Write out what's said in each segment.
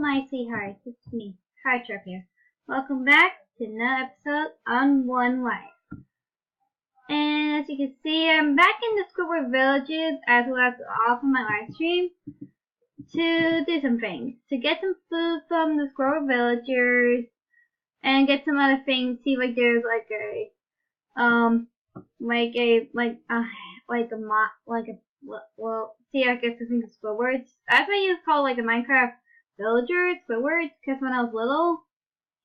my sweethearts, it's me, Hearttrap here. Welcome back to another episode on One Life. And as you can see, I'm back in the Squidward Villages as well as off on my live stream to do some things. To get some food from the Squidward Villagers and get some other things. See, like there's see, I guess I think it's Squidwards. That's what you call like a Minecraft villagers, Squidwards, because when I was little,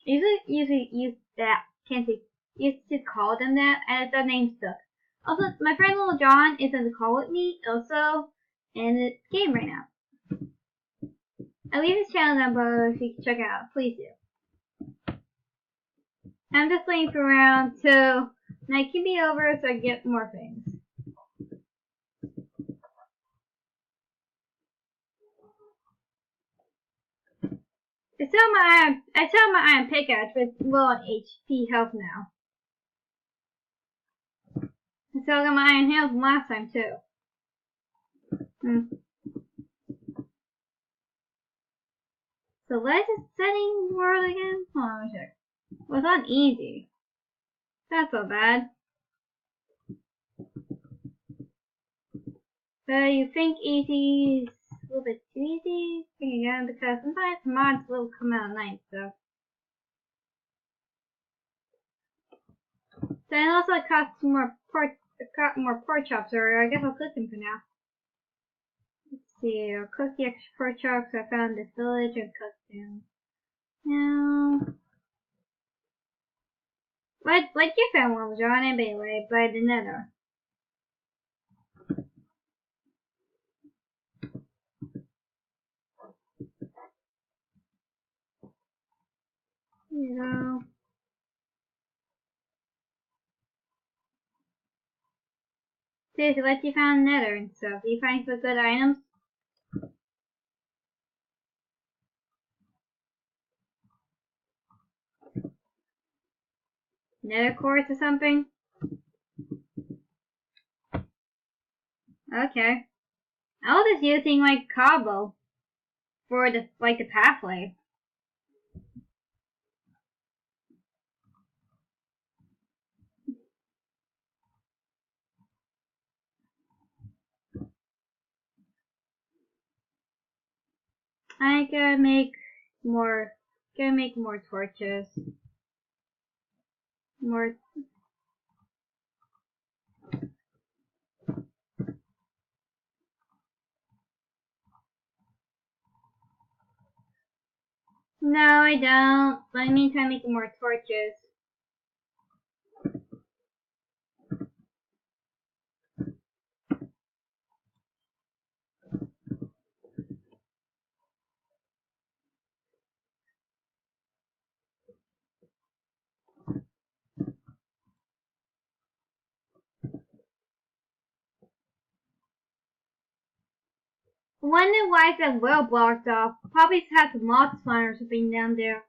I usually used that, used to call them that, and that name stuck. Also, my friend Little John is in the call with me, also, in the game right now. I'll leave his channel down below if you can check it out, please do. I'm just waiting for around till night can be over so I can get more things. I sell my iron pickaxe with low on HP health now. I still got my iron health from last time too. So let's just setting world again. Hold on, let me check. Well, it's not easy. That's so bad. But you think easy is a little bit too easy? Again, because sometimes mods will come out at night, so. Then also it costs more pork chops, or I guess I'll cook them for now. Let's see, I'll cook the extra pork chops I found in this village and cook them. Now, what you found, Little John, and anyway, by the nether. You know. Seriously, what you found nether and stuff? Do you find some good items? Nether quartz or something? Okay. I was just using like cobble for the pathway. I gotta make more torches. More. No, I don't. But in the meantime, making more torches. I wonder why is that well blocked off. Probably had some mob spawn or something down there.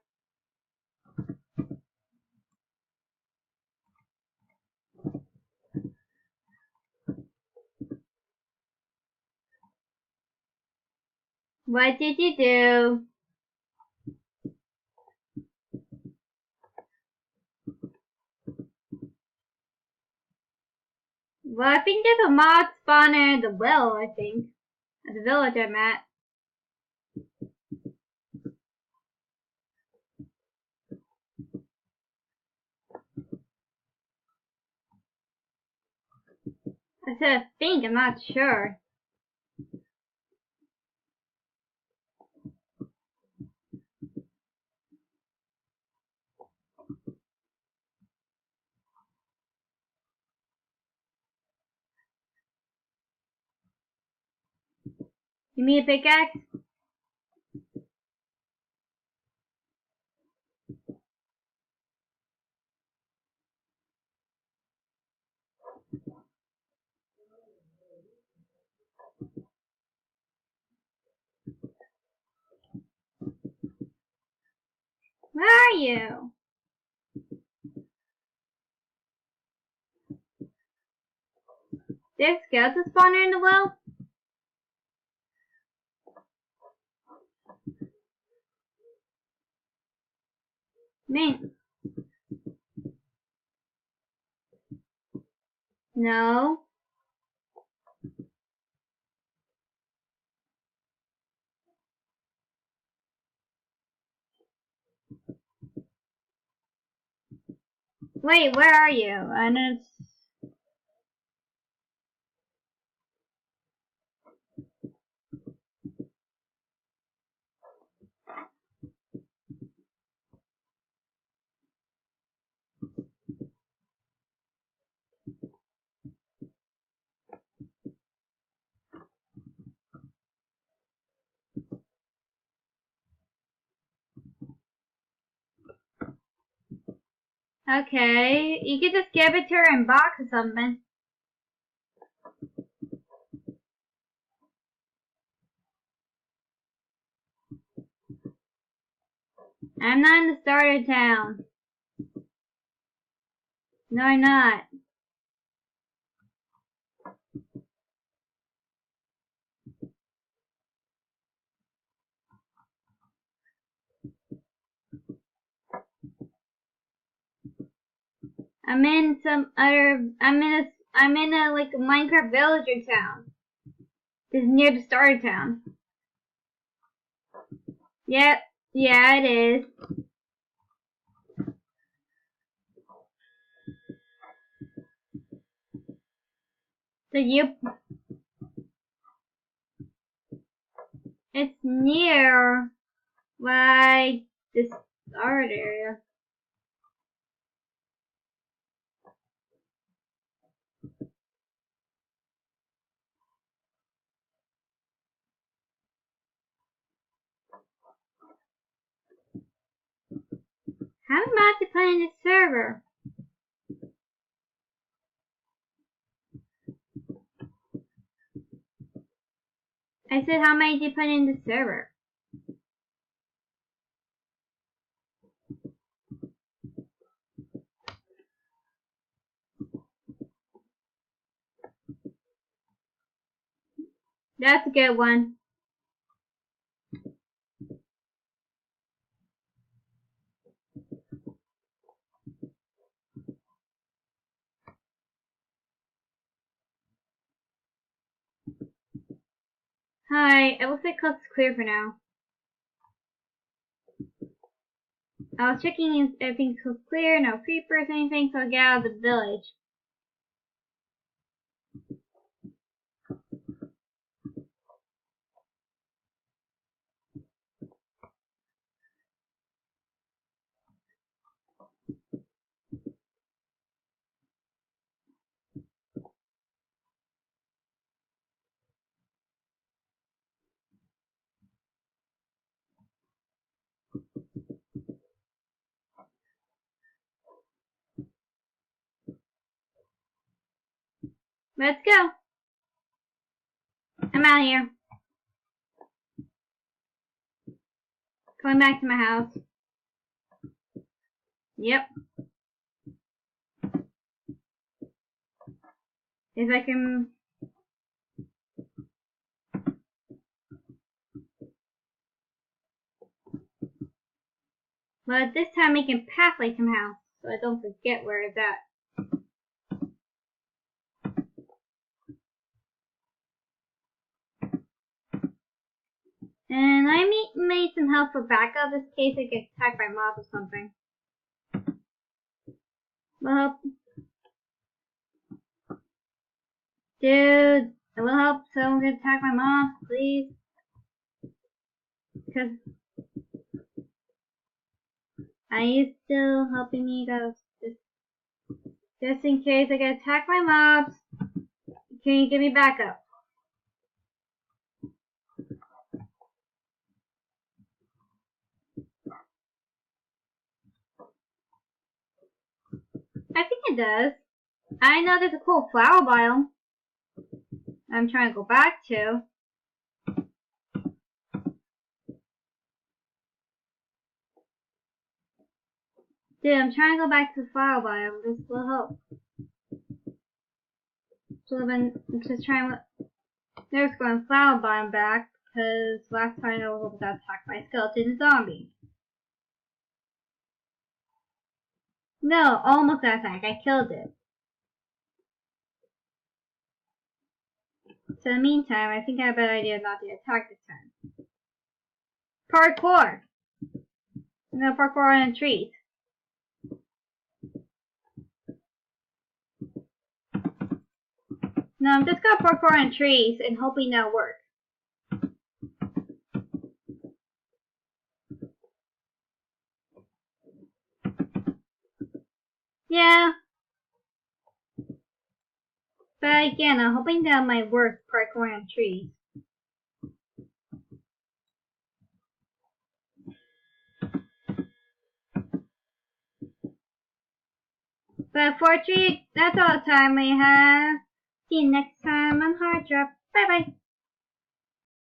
What did you do? Well, I think there's a mod spawner in the well, I think. At the village I'm at. I said I think, I'm not sure. You mean a pickaxe? Where are you? There's skeleton spawner in the well? Main. No. Wait, where are you? I know it's... Okay, you could just give it to her in box or something. I'm not in the starter town. No, I'm not. I'm in some other. I'm in a like a Minecraft villager town. This is near the starter town. Yep. Yeah, it is. So it's near like the start area. How am I to play in this server? I said how many to put in the server? That's a good one. Hi, it looks like coast's clear for now. I was checking if everything was clear, no creepers, anything, so I get out of the village. Let's go. I'm out of here. Going back to my house. Yep. If I can... But this time I can pathway to my house, so I don't forget where it's at. And I made some help for backup in case I get attacked by mobs or something. Well, dude, it will help someone get attacked by mobs, please. Because I need still helping you guys. Just in case I get attacked by mobs, can you give me backup? I think it does. I know there's a cool flower biome I'm trying to go back to. Dude, I'm trying to go back to the flower biome. This will help. So I'm just trying to... There's going flower biome back, because last time I was got attacked by a skeleton zombie. No, almost attack. I killed it. So in the meantime, I think I have a better idea not to attack this time. Parkour! No parkour on trees. No, I'm just gonna parkour on trees and hoping that'll work. Yeah. But again, I'm hoping that might work parkour on trees. But for trees, that's all the time we have. See you next time on Hard Drop. Bye bye.